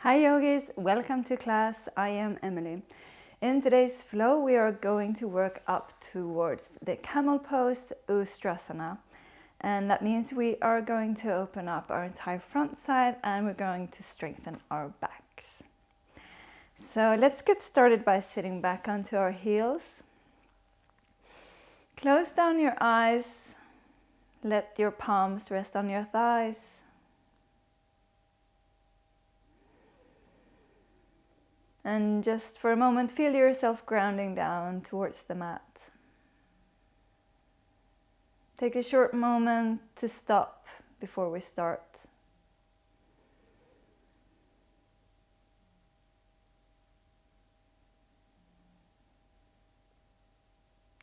Hi yogis, welcome to class. I am Emily. In today's flow we are going to work up towards the camel pose, ustrasana. And that means we are going to open up our entire front side and we're going to strengthen our backs. So let's get started by sitting back onto our heels. Close down your eyes. Let your palms rest on your thighs. And just for a moment, feel yourself grounding down towards the mat. Take a short moment to stop before we start.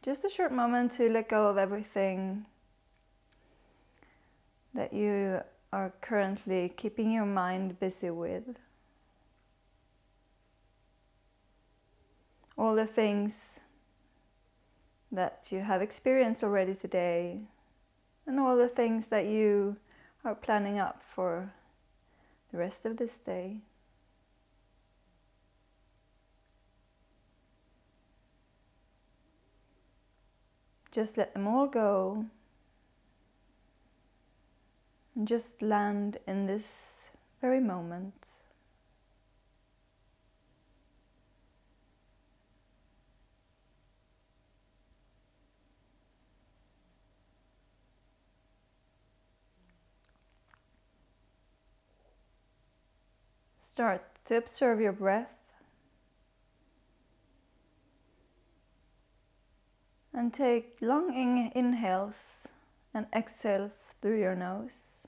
Just a short moment to let go of everything that you are currently keeping your mind busy with. All the things that you have experienced already today, and all the things that you are planning up for the rest of this day. Just let them all go, and just land in this very moment. Start to observe your breath and take long inhales and exhales through your nose.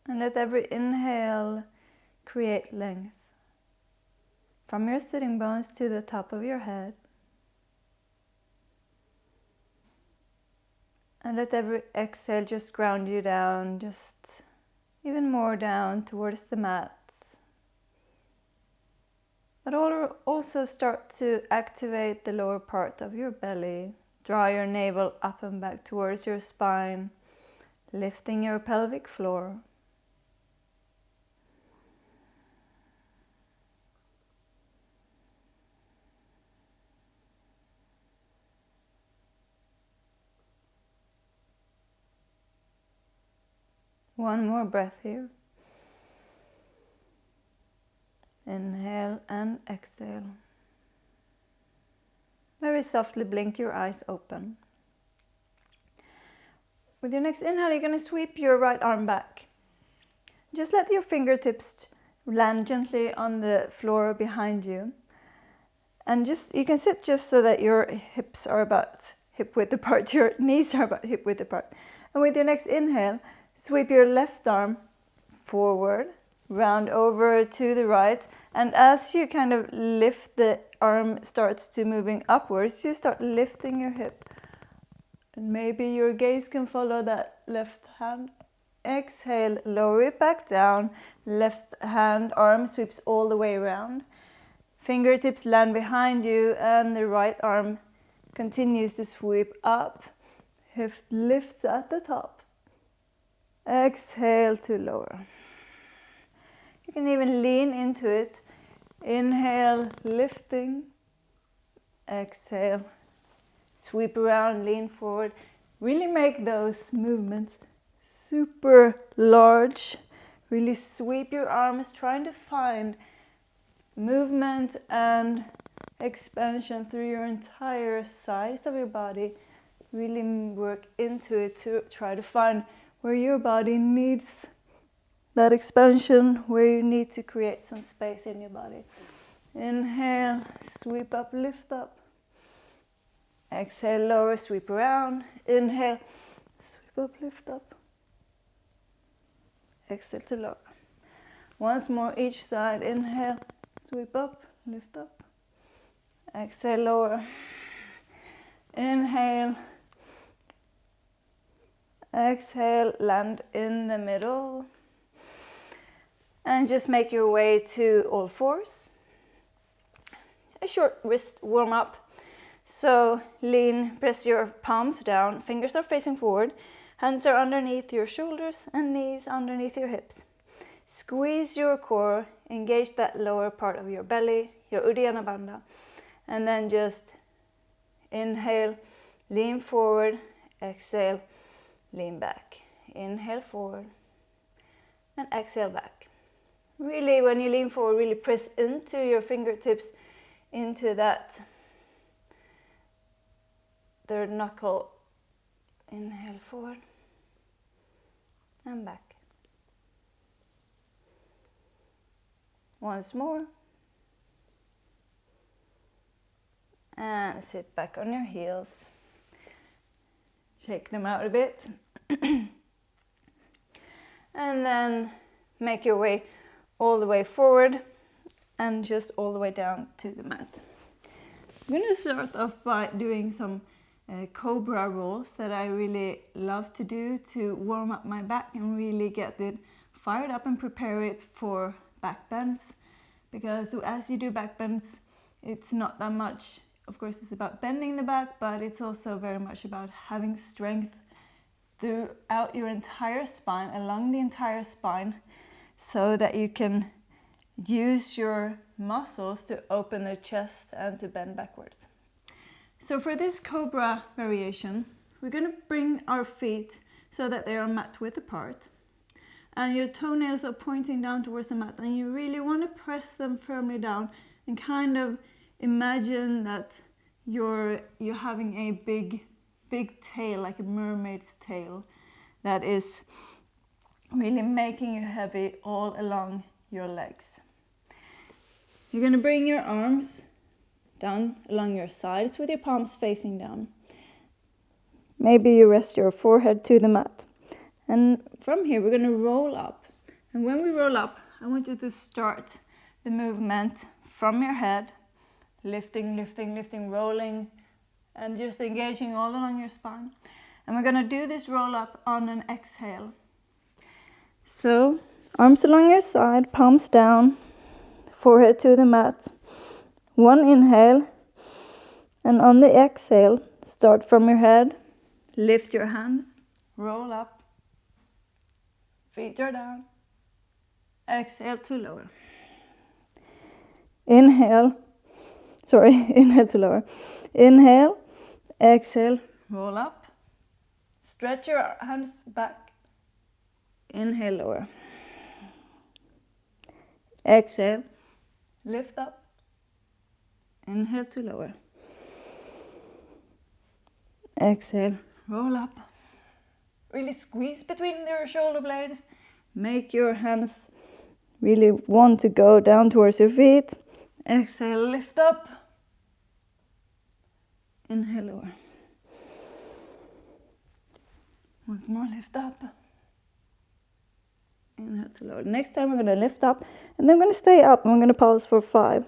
And let every inhale create length from your sitting bones to the top of your head. And let every exhale just ground you down, just even more down towards the mat. But also start to activate the lower part of your belly. Draw your navel up and back towards your spine, lifting your pelvic floor. One more breath here. Inhale and exhale. Very softly blink your eyes open. With your next inhale, you're going to sweep your right arm back. Just let your fingertips land gently on the floor behind you. And you can sit just so that your hips are about hip width apart, your knees are about hip width apart. And with your next inhale, sweep your left arm forward, round over to the right, and as you kind of lift, the arm starts to moving upwards, you start lifting your hip. And maybe your gaze can follow that left hand. Exhale, lower it back down, left hand arm sweeps all the way around. Fingertips land behind you and the right arm continues to sweep up. Hip lifts at the top. Exhale to lower. You can even lean into it. Inhale, lifting. Exhale, sweep around, lean forward. Really make those movements super large. Really sweep your arms, trying to find movement and expansion through your entire size of your body. Really work into it to try to find where your body needs that expansion, where you need to create some space in your body. Inhale, sweep up, lift up. Exhale, lower, sweep around. Inhale, sweep up, lift up. Exhale to lower. Once more each side. Inhale, sweep up, lift up. Exhale, lower. Inhale. Exhale, land in the middle. And just make your way to all fours. A short wrist warm up. So lean, press your palms down, fingers are facing forward, hands are underneath your shoulders and knees underneath your hips. Squeeze your core, engage that lower part of your belly, your Uddiyana Bandha, and then just inhale, lean forward, exhale, lean back. Inhale forward and exhale back. Really, when you lean forward, really press into your fingertips, into that third knuckle. Inhale forward and back. Once more. And sit back on your heels. Shake them out a bit. And then make your way all the way forward and just all the way down to the mat. I'm going to start off by doing some Cobra rolls that I really love to do to warm up my back and really get it fired up and prepare it for back bends. Because as you do back bends, it's not that much, of course it's about bending the back, but it's also very much about having strength throughout your entire spine, along the entire spine, so that you can use your muscles to open the chest and to bend backwards. So for this Cobra variation, we're going to bring our feet so that they are mat width apart. And your toenails are pointing down towards the mat, and you really want to press them firmly down and kind of imagine that you're having a big tail, like a mermaid's tail, that is really making you heavy all along your legs. You're going to bring your arms down along your sides with your palms facing down. Maybe you rest your forehead to the mat. And from here we're going to roll up. And when we roll up, I want you to start the movement from your head, lifting, lifting, lifting, rolling, and just engaging all along your spine. And we're going to do this roll up on an exhale. So, arms along your side, palms down, forehead to the mat. One inhale, and on the exhale, start from your head, lift your hands, roll up, feet are down, exhale to lower. Inhale to lower. Inhale, exhale, roll up, stretch your hands back, inhale, lower. Exhale, lift up, inhale to lower. Exhale, roll up. Really squeeze between your shoulder blades. Make your hands really want to go down towards your feet. Exhale, lift up. Inhale, lower. Once more, lift up. Inhale to lower. Next time we're going to lift up, and then we're going to stay up, and we're going to pause for 5.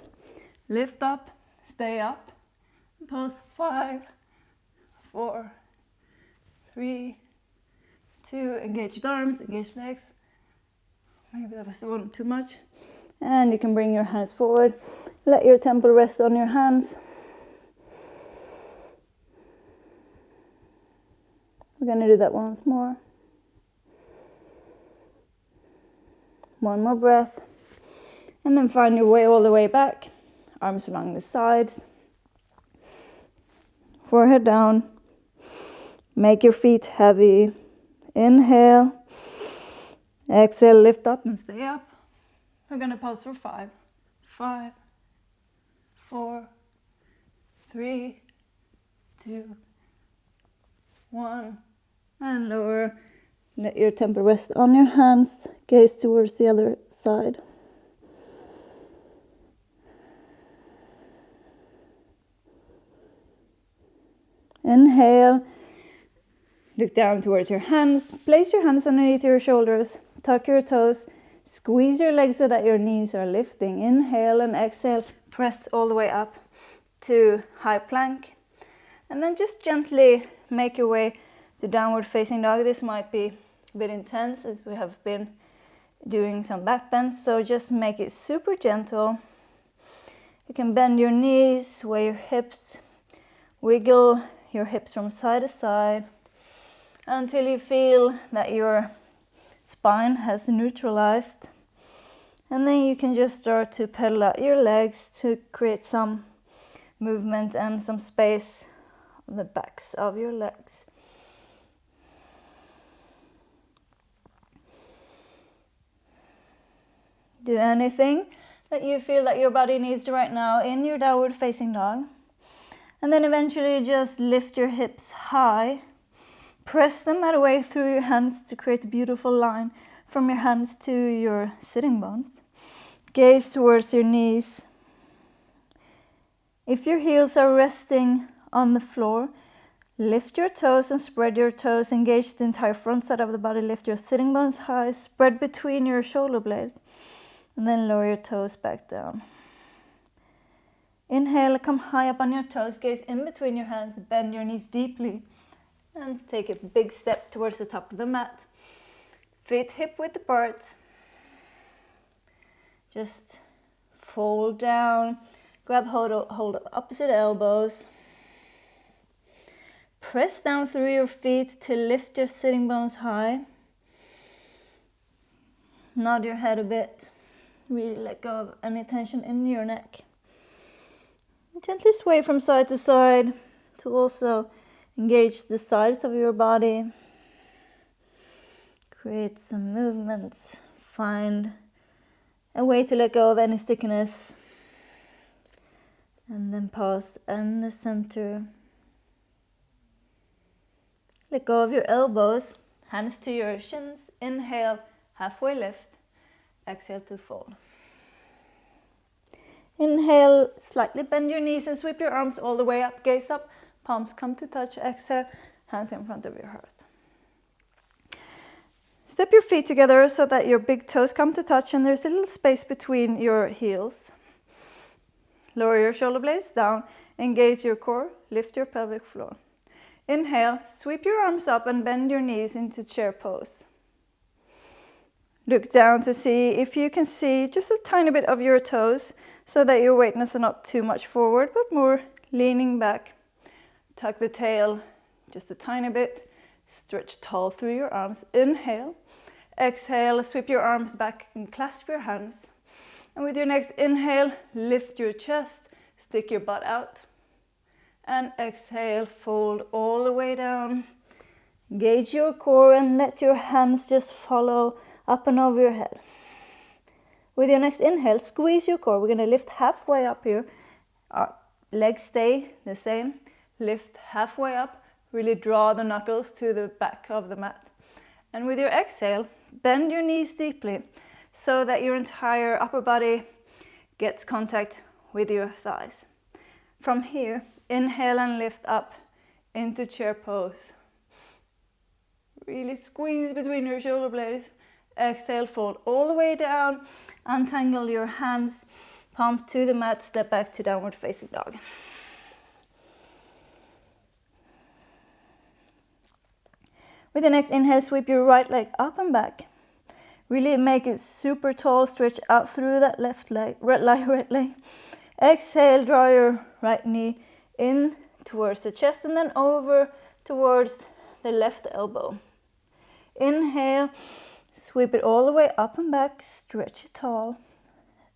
Lift up, stay up, pause 5, 4, 3, 2, engage the arms, engage legs. Maybe that was one too much. And you can bring your hands forward. Let your temple rest on your hands. We're going to do that once more. One more breath. And then find your way all the way back. Arms along the sides. Forehead down. Make your feet heavy. Inhale. Exhale, lift up and stay up. We're going to pause for 5. 5, 4, 3, 2, 1. And lower. Let your temple rest on your hands. Gaze towards the other side. Inhale. Look down towards your hands. Place your hands underneath your shoulders. Tuck your toes. Squeeze your legs so that your knees are lifting. Inhale and exhale. Press all the way up to high plank. And then just gently make your way to downward facing dog. This might be a bit intense as we have been doing some back bends. So just make it super gentle. You can bend your knees, sway your hips, wiggle your hips from side to side until you feel that your spine has neutralized And then you can just start to pedal out your legs to create some movement and some space on the backs of your legs. Do anything that you feel that your body needs right now in your downward facing dog. And then eventually just lift your hips high. Press them away through your hands to create a beautiful line from your hands to your sitting bones. Gaze towards your knees. If your heels are resting on the floor, lift your toes and spread your toes. Engage the entire front side of the body. Lift your sitting bones high. Spread between your shoulder blades. And then lower your toes back down. Inhale, come high up on your toes. Gaze in between your hands. Bend your knees deeply. And take a big step towards the top of the mat. Feet hip width apart. Just fold down. Grab hold of opposite elbows. Press down through your feet to lift your sitting bones high. Nod your head a bit. Really let go of any tension in your neck. Gently sway from side to side to also engage the sides of your body. Create some movements. Find a way to let go of any stickiness. And then pause in the center. Let go of your elbows. Hands to your shins. Inhale, halfway lift. Exhale to fold. Inhale, slightly bend your knees and sweep your arms all the way up. Gaze up, palms come to touch. Exhale, hands in front of your heart. Step your feet together so that your big toes come to touch and there's a little space between your heels. Lower your shoulder blades down, engage your core, lift your pelvic floor. Inhale, sweep your arms up and bend your knees into chair pose. Look down to see if you can see just a tiny bit of your toes so that your weight is not too much forward but more leaning back. Tuck the tail just a tiny bit. Stretch tall through your arms. Inhale. Exhale, sweep your arms back and clasp your hands. And with your next inhale, lift your chest, stick your butt out. And exhale, fold all the way down. Engage your core and let your hands just follow up and over your head. With your next inhale, squeeze your core. We're going to lift halfway up here. Our legs stay the same. Lift halfway up. Really draw the knuckles to the back of the mat. And with your exhale, bend your knees deeply so that your entire upper body gets contact with your thighs. From here, inhale and lift up into chair pose. Really squeeze between your shoulder blades. Exhale, fold all the way down. Untangle your hands, palms to the mat, step back to downward facing dog. With the next inhale, sweep your right leg up and back. Really make it super tall, stretch out through that right leg. Exhale, draw your right knee in towards the chest and then over towards the left elbow. Inhale, sweep it all the way up and back, stretch it tall.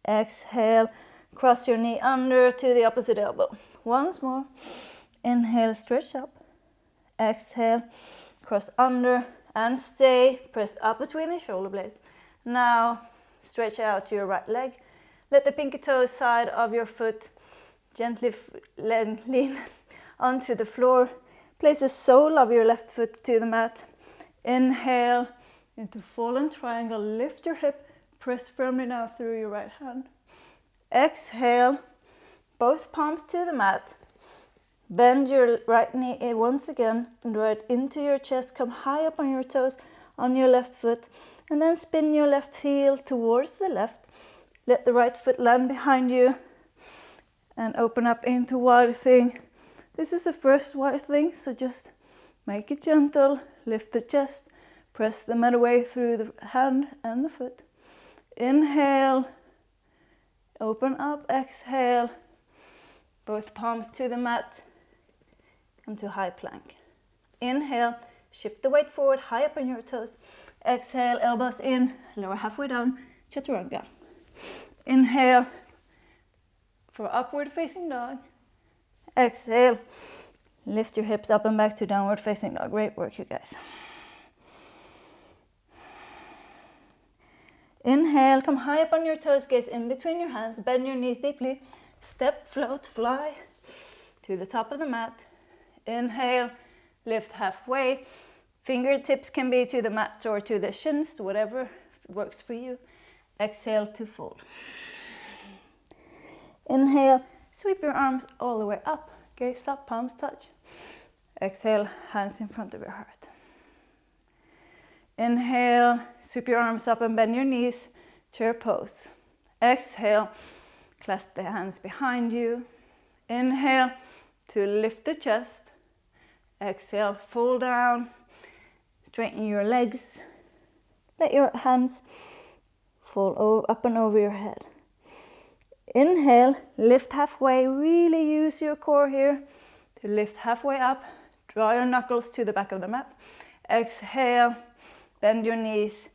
Exhale, cross your knee under to the opposite elbow. Once more. Inhale, stretch up. Exhale, cross under and stay pressed up between the shoulder blades. Now, stretch out your right leg. Let the pinky toe side of your foot gently lean onto the floor. Place the sole of your left foot to the mat. Inhale into fallen triangle. Lift your hip. Press firmly now through your right hand. Exhale. Both palms to the mat. Bend your right knee once again and draw it into your chest. Come high up on your toes on your left foot. And then spin your left heel towards the left. Let the right foot land behind you. And open up into wide thing. This is the first wide thing, so just make it gentle. Lift the chest. Press the mat away through the hand and the foot. Inhale. Open up. Exhale. Both palms to the mat. Come to high plank. Inhale. Shift the weight forward, high up on your toes. Exhale, elbows in, lower halfway down, chaturanga. Inhale for upward facing dog. Exhale, lift your hips up and back to downward facing dog. Great work, you guys. Inhale, come high up on your toes, gaze in between your hands, bend your knees deeply. Step, float, fly to the top of the mat. Inhale, lift halfway. Fingertips can be to the mat or to the shins, whatever works for you. Exhale to fold. Inhale, sweep your arms all the way up. Gaze up, palms touch. Exhale, hands in front of your heart. Inhale, sweep your arms up and bend your knees, chair pose. Exhale, clasp the hands behind you. Inhale to lift the chest. Exhale, fold down. Straighten your legs. Let your hands fall up and over your head. Inhale, lift halfway. Really use your core here to lift halfway up. Draw your knuckles to the back of the mat. Exhale, bend your knees.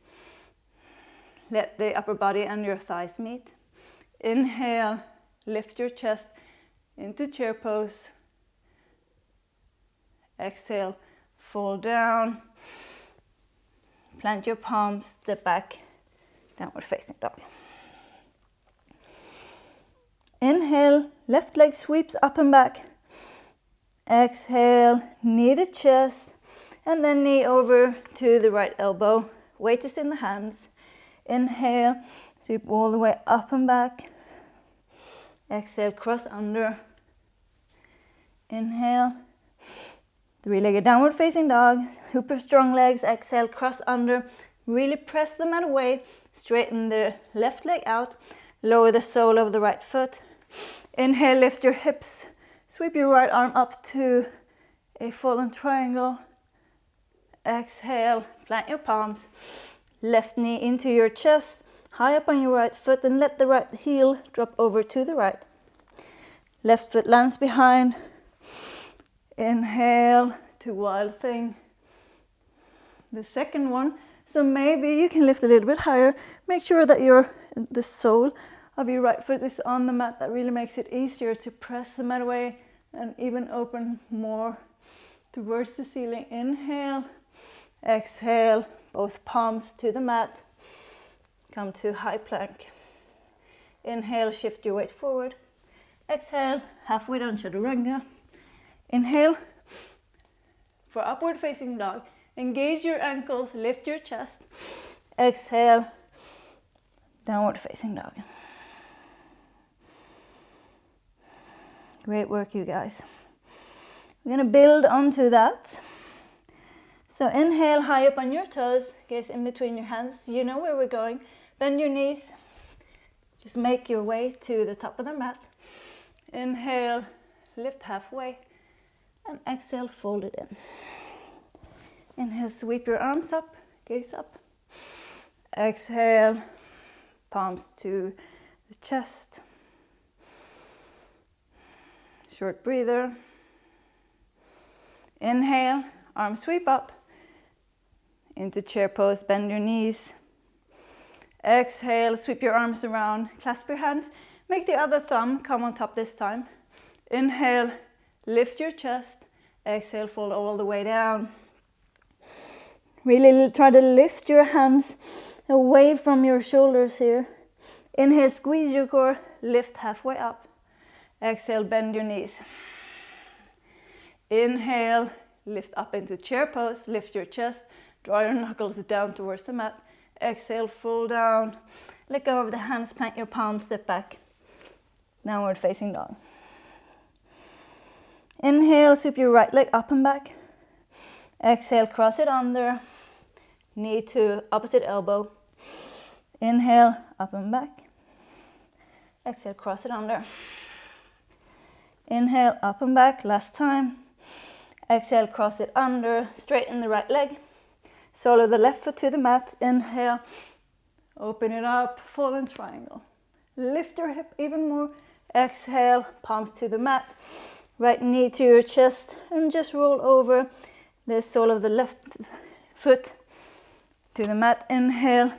Let the upper body and your thighs meet. Inhale, lift your chest into chair pose. Exhale, fold down. Plant your palms, step back, downward facing dog. Inhale, left leg sweeps up and back. Exhale, knee to chest, and then knee over to the right elbow. Weight is in the hands. Inhale, sweep all the way up and back. Exhale, cross under. Inhale, three-legged downward facing dog, super strong legs. Exhale, cross under. Really press the mat away. Straighten the left leg out. Lower the sole of the right foot. Inhale, lift your hips. Sweep your right arm up to a fallen triangle. Exhale, plant your palms. Left knee into your chest, high up on your right foot, and let the right heel drop over to the right. Left foot lands behind. Inhale to wild thing. The second one, so maybe you can lift a little bit higher. Make sure that the sole of your right foot is on the mat. That really makes it easier to press the mat away and even open more towards the ceiling. Inhale, exhale, both palms to the mat. Come to high plank. Inhale, shift your weight forward. Exhale, halfway down chaturanga. Inhale for upward facing dog. Engage your ankles, lift your chest. Exhale, downward facing dog. Great work, you guys. We're gonna build onto that. So inhale, high up on your toes, gaze in between your hands. You know where we're going. Bend your knees. Just make your way to the top of the mat. Inhale, lift halfway. And exhale, fold it in. Inhale, sweep your arms up, gaze up. Exhale, palms to the chest. Short breather. Inhale, arms sweep up. Into chair pose, bend your knees. Exhale, sweep your arms around, clasp your hands. Make the other thumb come on top this time. Inhale, lift your chest. Exhale, fold all the way down. Really try to lift your hands away from your shoulders here. Inhale, squeeze your core, lift halfway up. Exhale, bend your knees. Inhale, lift up into chair pose, lift your chest, draw your knuckles down towards the mat. Exhale, fold down. Let go of the hands, plant your palms, step back. Downward facing dog. Inhale, sweep your right leg up and back. Exhale, cross it under. Knee to opposite elbow. Inhale, up and back. Exhale, cross it under. Inhale, up and back, last time. Exhale, cross it under, straighten the right leg. Sole of the left foot to the mat. Inhale, open it up, fallen triangle. Lift your hip even more. Exhale, palms to the mat. Right knee to your chest and just roll over the sole of the left foot to the mat. Inhale,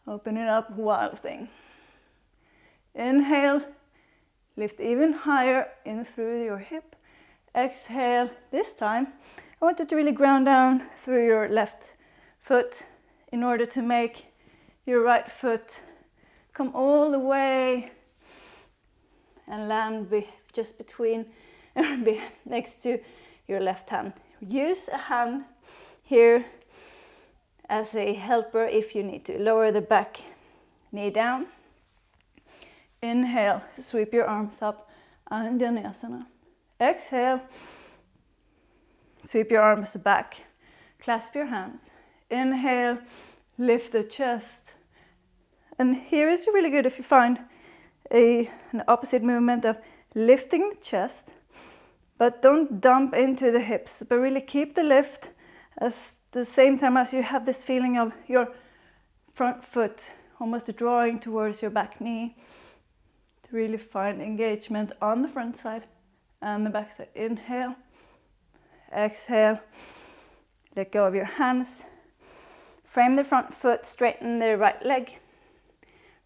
open it up, wild thing. Inhale, lift even higher in through your hip. Exhale, this time I want you to really ground down through your left foot in order to make your right foot come all the way and land just between, next to your left hand. Use a hand here as a helper if you need to. Lower the back knee down. Inhale, sweep your arms up, anjaneyasana. Exhale, sweep your arms back, clasp your hands. Inhale, lift the chest. And here is really good if you find an opposite movement of lifting the chest, but don't dump into the hips, but really keep the lift at the same time as you have this feeling of your front foot almost drawing towards your back knee, to really find engagement on the front side and the back side. Inhale, exhale, let go of your hands, frame the front foot, straighten the right leg,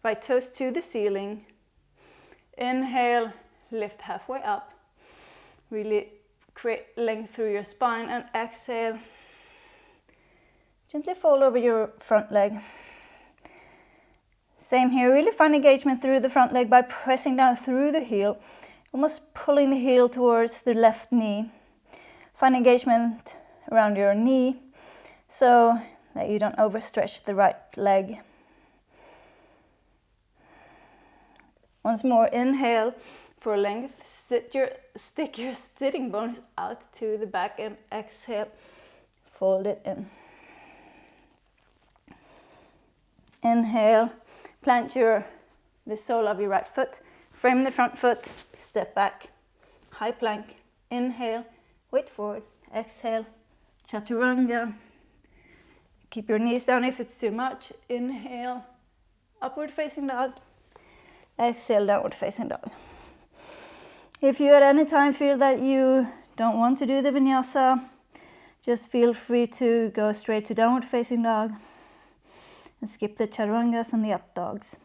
right toes to the ceiling. Inhale, lift halfway up, really create length through your spine, and exhale, gently fold over your front leg. Same here, really find engagement through the front leg by pressing down through the heel, almost pulling the heel towards the left knee. Find engagement around your knee so that you don't overstretch the right leg. Once more, inhale for length, stick your sitting bones out to the back, and exhale, fold it in. Inhale, plant the sole of your right foot, frame the front foot, step back, high plank. Inhale, weight forward, exhale, chaturanga. Keep your knees down if it's too much. Inhale, upward facing dog. Exhale, downward facing dog. If you at any time feel that you don't want to do the vinyasa, just feel free to go straight to downward facing dog and skip the chaturangas and the up dogs.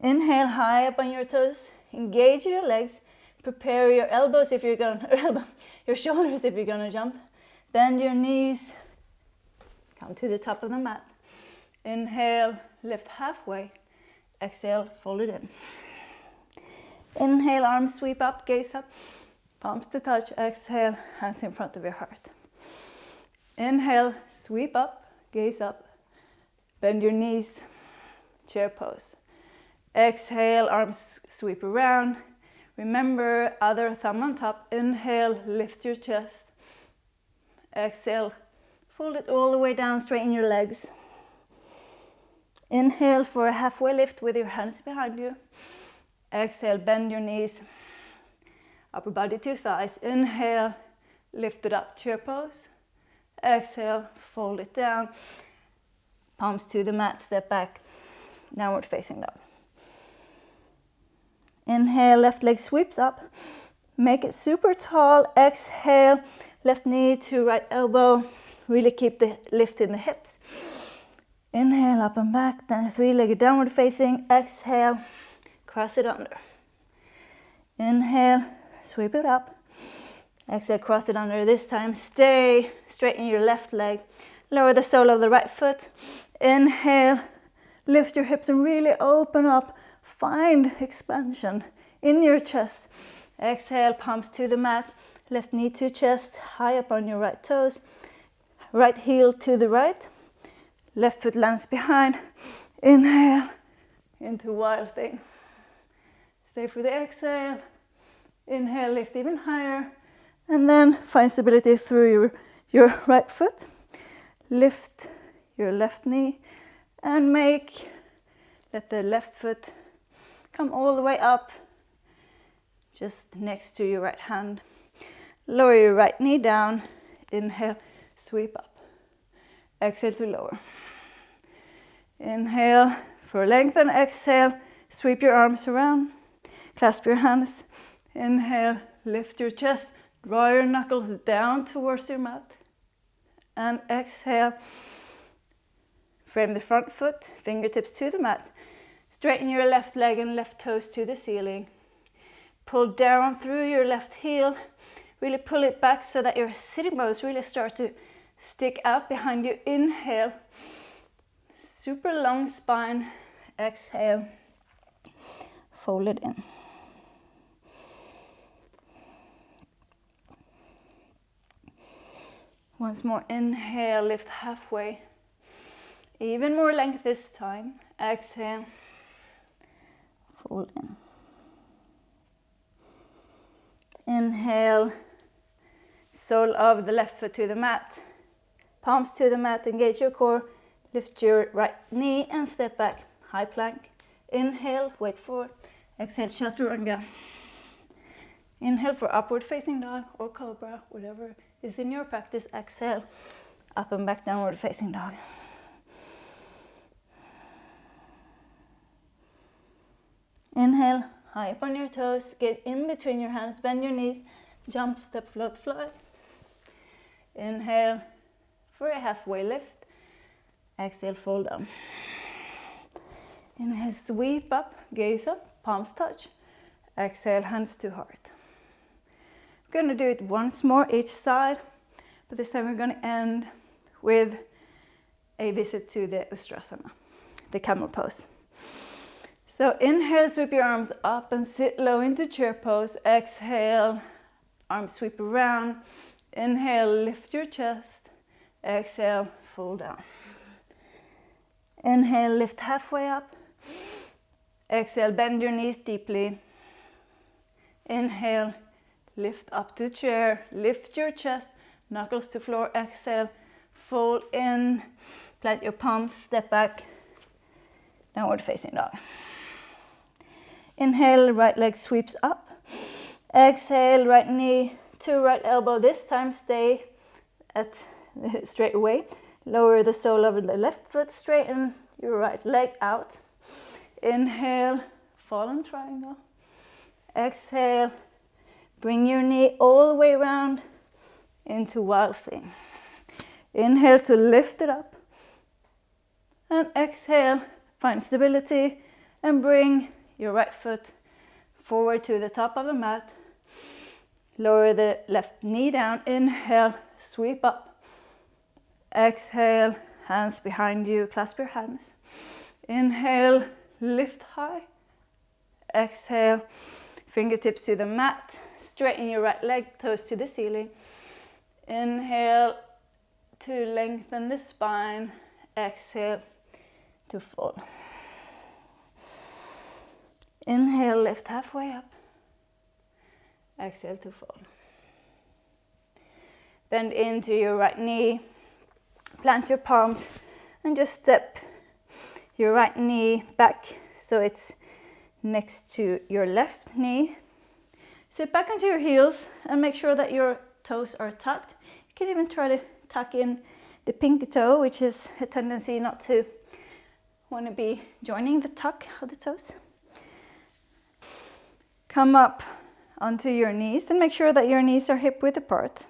Inhale, high up on your toes, engage your legs, prepare your elbows if you're going your shoulders if you're going to jump. Bend your knees, come to the top of the mat. Inhale, lift halfway. Exhale, fold it in. Inhale, arms sweep up, gaze up, palms to touch. Exhale, hands in front of your heart. Inhale, sweep up, gaze up, bend your knees, chair pose. Exhale, arms sweep around. Remember, other thumb on top. Inhale, lift your chest. Exhale, fold it all the way down, straighten your legs. Inhale for a halfway lift with your hands behind you. Exhale, bend your knees, upper body to thighs. Inhale, lift it up, chair pose. Exhale, fold it down, palms to the mat, step back, downward facing dog. Inhale, left leg sweeps up, make it super tall. Exhale, left knee to right elbow, really keep the lift in the hips. Inhale, up and back, then three-legged downward facing. Exhale, cross it under. Inhale, sweep it up. Exhale, cross it under. This time, stay, straighten your left leg. Lower the sole of the right foot. Inhale, lift your hips and really open up. Find expansion in your chest. Exhale, palms to the mat. Left knee to chest, high up on your right toes. Right heel to the right. Left foot lands behind. Inhale into wild thing. Stay for the exhale. Inhale, lift even higher. And then find stability through your right foot. Lift your left knee and let the left foot come all the way up just next to your right hand. Lower your right knee down. Inhale, sweep up. Exhale to lower. Inhale for lengthen. Exhale, sweep your arms around. Clasp your hands. Inhale, lift your chest. Draw your knuckles down towards your mat. And exhale, frame the front foot, fingertips to the mat. Straighten your left leg and left toes to the ceiling. Pull down through your left heel. Really pull it back so that your sitting bones really start to stick out behind you. Inhale. Super long spine. Exhale. Fold it in. Once more, inhale, lift halfway. Even more length this time. Exhale. Fold in. Inhale. Sole of the left foot to the mat. Palms to the mat, engage your core. Lift your right knee and step back. High plank. Inhale, wait for it. Exhale, chaturanga. Inhale for upward facing dog or cobra, whatever is in your practice. Exhale, up and back, downward facing dog. Inhale, high up on your toes, get in between your hands, bend your knees, jump, step, float, fly. Inhale for a halfway lift. Exhale, fold down. Inhale, sweep up, gaze up, palms touch. Exhale, hands to heart. We're going to do it once more each side, but this time we're going to end with a visit to the ustrasana, the camel pose. So inhale, sweep your arms up and sit low into chair pose. Exhale, arms sweep around. Inhale, lift your chest. Exhale, fold down. Inhale, lift halfway up. Exhale, bend your knees deeply. Inhale, lift up to chair, lift your chest, knuckles to floor. Exhale, fold in, plant your palms, step back, downward facing dog. Inhale, right leg sweeps up. Exhale, right knee to right elbow. This time stay at straight away. Lower the sole of the left foot, straighten your right leg out. Inhale, fallen triangle. Exhale, bring your knee all the way around into wild thing. Inhale to lift it up. And exhale, find stability and bring your right foot forward to the top of the mat. Lower the left knee down. Inhale, sweep up. Exhale, hands behind you, clasp your hands. Inhale, lift high. Exhale, fingertips to the mat. Straighten your right leg, toes to the ceiling. Inhale to lengthen the spine. Exhale to fold. Inhale, lift halfway up. Exhale to fold. Bend into your right knee. Plant your palms and just step your right knee back so it's next to your left knee. Sit back onto your heels and make sure that your toes are tucked. You can even try to tuck in the pinky toe, which is a tendency not to want to be joining the tuck of the toes. Come up onto your knees and make sure that your knees are hip width apart.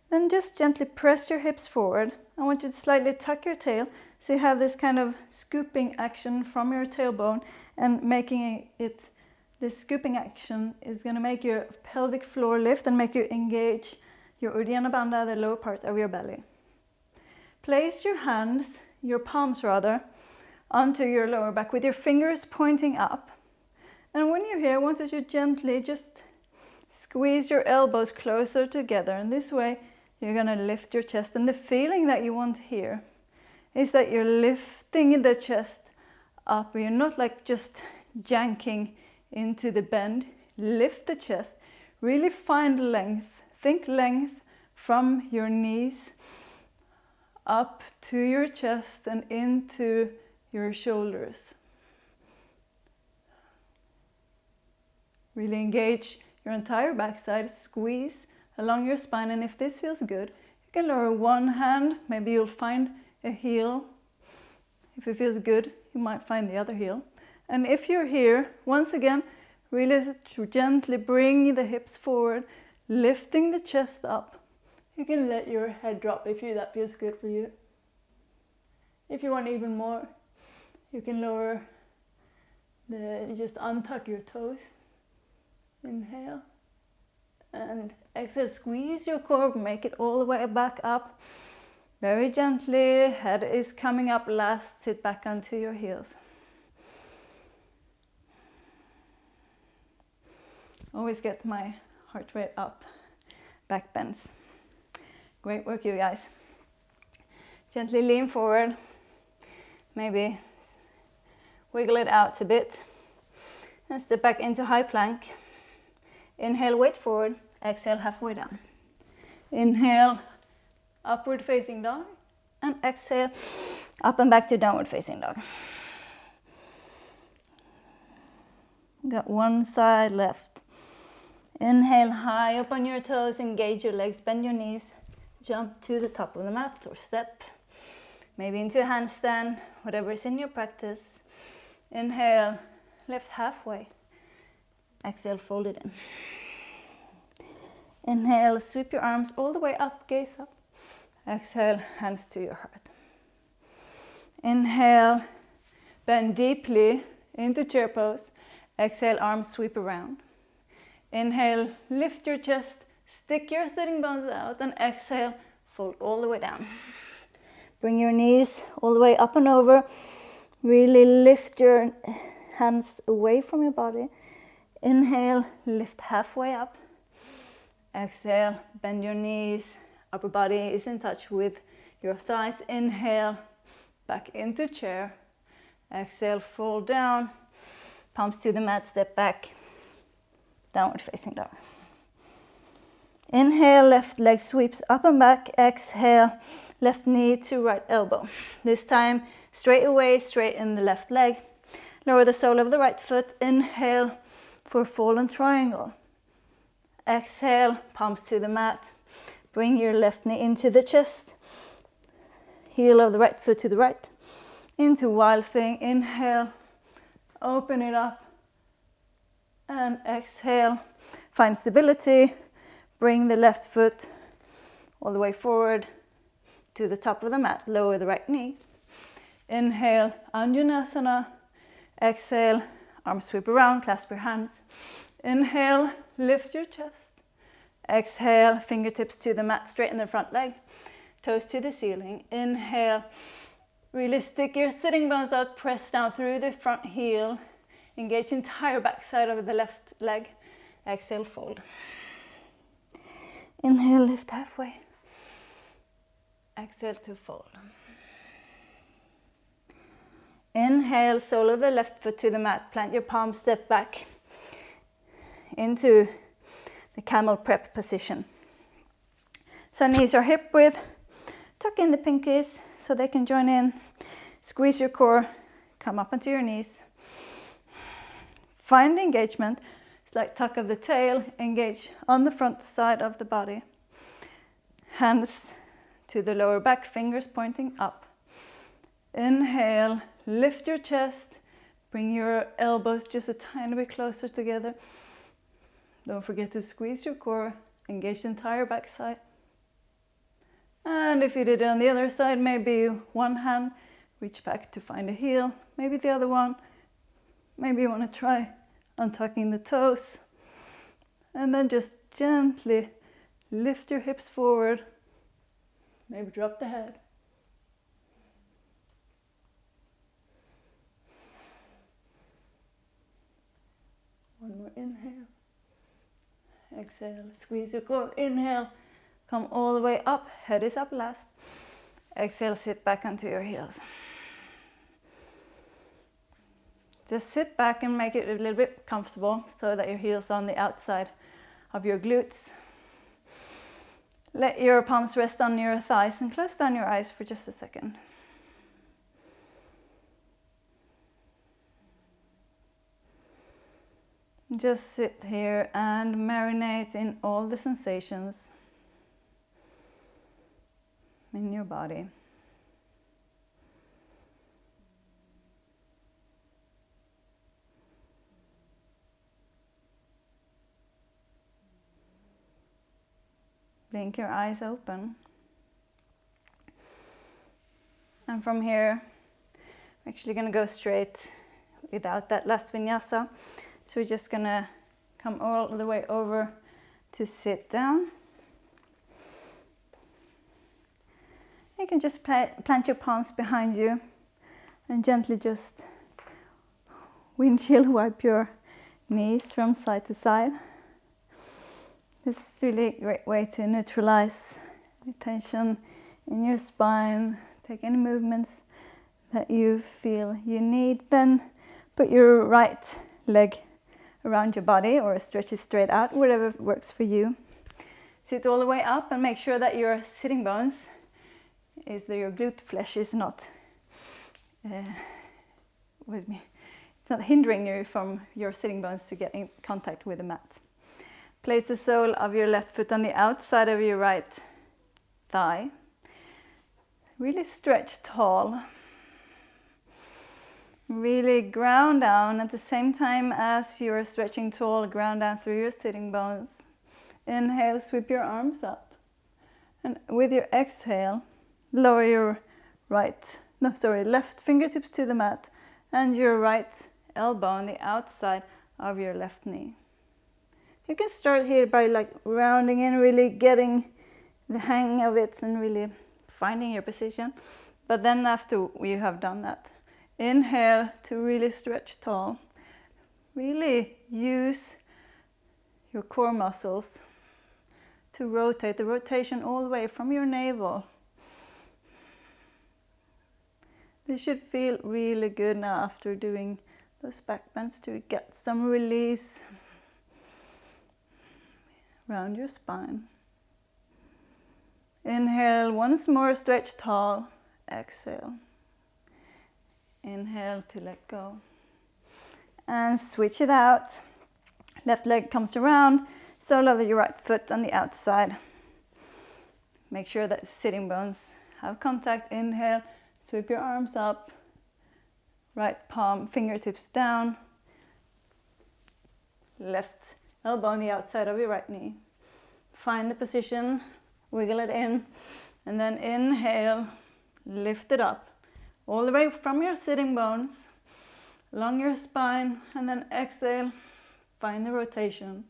Then just gently press your hips forward. I want you to slightly tuck your tail so you have this kind of scooping action from your tailbone, and making it, this scooping action is going to make your pelvic floor lift and make you engage your Uddiyana Bandha, the lower part of your belly. Place your hands, your palms rather, onto your lower back with your fingers pointing up. And when you're here, I want you to gently just squeeze your elbows closer together, and this way you're going to lift your chest. And the feeling that you want here is that you're lifting the chest up. You're not like just janking into the bend. Lift the chest. Really find length. Think length from your knees up to your chest and into your shoulders. Really engage your entire backside. Squeeze along your spine, and if this feels good, you can lower one hand. Maybe you'll find a heel. If it feels good, you might find the other heel. And if you're here, once again, really gently bring the hips forward, lifting the chest up. You can let your head drop if that feels good for you. If you want even more, you can lower Just untuck your toes. Inhale. And exhale, squeeze your core, make it all the way back up. Very gently, head is coming up last, sit back onto your heels. Always get my heart rate up, back bends. Great work, you guys. Gently lean forward, maybe wiggle it out a bit, and step back into high plank. Inhale, weight forward, exhale, halfway down. Inhale, upward facing dog, and exhale, up and back to downward facing dog. Got one side left. Inhale, high up on your toes, engage your legs, bend your knees, jump to the top of the mat or step, maybe into a handstand, whatever is in your practice. Inhale, lift halfway. Exhale, fold it in. Inhale, sweep your arms all the way up, gaze up. Exhale, hands to your heart. Inhale, bend deeply into chair pose. Exhale, arms sweep around. Inhale, lift your chest, stick your sitting bones out, and exhale, fold all the way down. Bring your knees all the way up and over. Really lift your hands away from your body. Inhale, lift halfway up. Exhale, bend your knees. Upper body is in touch with your thighs. Inhale, back into chair. Exhale, fold down. Palms to the mat, step back. Downward facing dog. Inhale, left leg sweeps up and back. Exhale, left knee to right elbow. This time, straight away, straight in the left leg. Lower the sole of the right foot. Inhale for fallen triangle. Exhale, palms to the mat. Bring your left knee into the chest. Heel of the right foot to the right. Into wild thing. Inhale, open it up. And exhale, find stability. Bring the left foot all the way forward to the top of the mat. Lower the right knee. Inhale, anjaneyasana. Exhale, arms sweep around, clasp your hands. Inhale, lift your chest. Exhale, fingertips to the mat, straighten the front leg. Toes to the ceiling. Inhale, really stick your sitting bones out, press down through the front heel. Engage the entire back side of the left leg. Exhale, fold. Inhale, lift halfway. Exhale to fold. Inhale, sole of the left foot to the mat. Plant your palms, step back into the camel prep position. So knees are hip width. Tuck in the pinkies so they can join in. Squeeze your core. Come up onto your knees. Find the engagement. Slight tuck of the tail. Engage on the front side of the body. Hands to the lower back, fingers pointing up. Inhale, lift your chest. Bring your elbows just a tiny bit closer together. Don't forget to squeeze your core. Engage the entire back side. And if you did it on the other side, maybe one hand, reach back to find a heel. Maybe the other one. Maybe you want to try untucking the toes. And then just gently lift your hips forward. Maybe drop the head. One more inhale. Exhale, squeeze your core. Inhale, come all the way up. Head is up last. Exhale, sit back onto your heels. Just sit back and make it a little bit comfortable so that your heels are on the outside of your glutes. Let your palms rest on your thighs and close down your eyes for just a second. Just sit here and marinate in all the sensations in your body. Blink your eyes open. And from here, we're actually going to go straight without that last vinyasa. So we're just gonna come all the way over to sit down. You can just plant your palms behind you and gently just windshield wipe your knees from side to side. This is really a great way to neutralize the tension in your spine. Take any movements that you feel you need. Then put your right leg around your body or stretch it straight out, whatever works for you. Sit all the way up and make sure that your sitting bones is that your glute flesh is not it's not hindering you from your sitting bones to get in contact with the mat. Place the sole of your left foot on the outside of your right thigh. Really stretch tall. Really ground down at the same time as you're stretching tall, ground down through your sitting bones. Inhale, sweep your arms up. And with your exhale, lower your left fingertips to the mat and your right elbow on the outside of your left knee. You can start here by rounding in, really getting the hang of it and really finding your position. But then after you have done that, inhale to really stretch tall. Really use your core muscles to rotate, the rotation all the way from your navel. This should feel really good now after doing those back bends to get some release around your spine. Inhale, once more, stretch tall. Exhale. Inhale to let go. And switch it out. Left leg comes around, sole of your right foot on the outside. Make sure that the sitting bones have contact. Inhale, sweep your arms up. Right palm, fingertips down. Left elbow on the outside of your right knee. Find the position, wiggle it in, and then inhale, lift it up. All the way from your sitting bones, along your spine, and then exhale, find the rotation.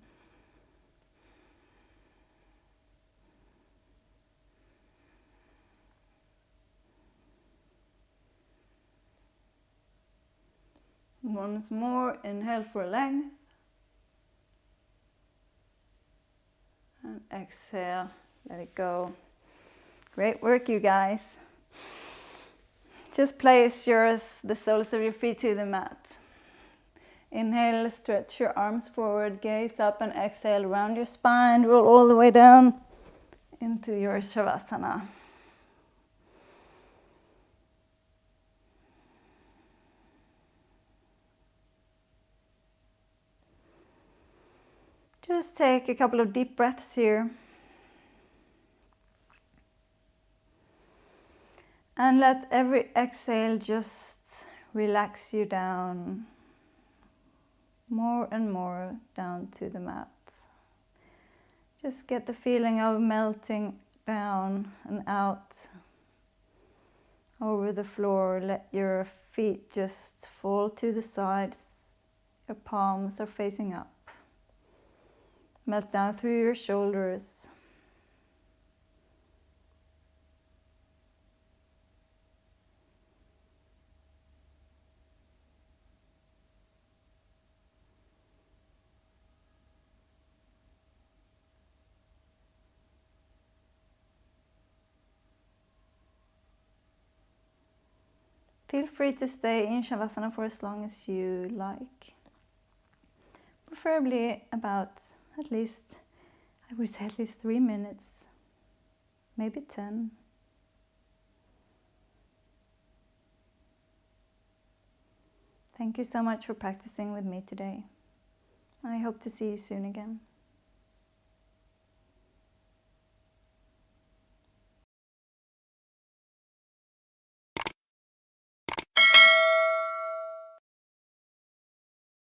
Once more, inhale for length. And exhale, let it go. Great work, you guys. Just place the soles of your feet to the mat. Inhale, stretch your arms forward, gaze up, and exhale, round your spine, roll all the way down into your Savasana. Just take a couple of deep breaths here. And let every exhale just relax you down more and more down to the mat. Just get the feeling of melting down and out over the floor. Let your feet just fall to the sides. Your palms are facing up. Melt down through your shoulders. Feel free to stay in Savasana for as long as you like. Preferably about at least 3 minutes, maybe 10. Thank you so much for practicing with me today. I hope to see you soon again.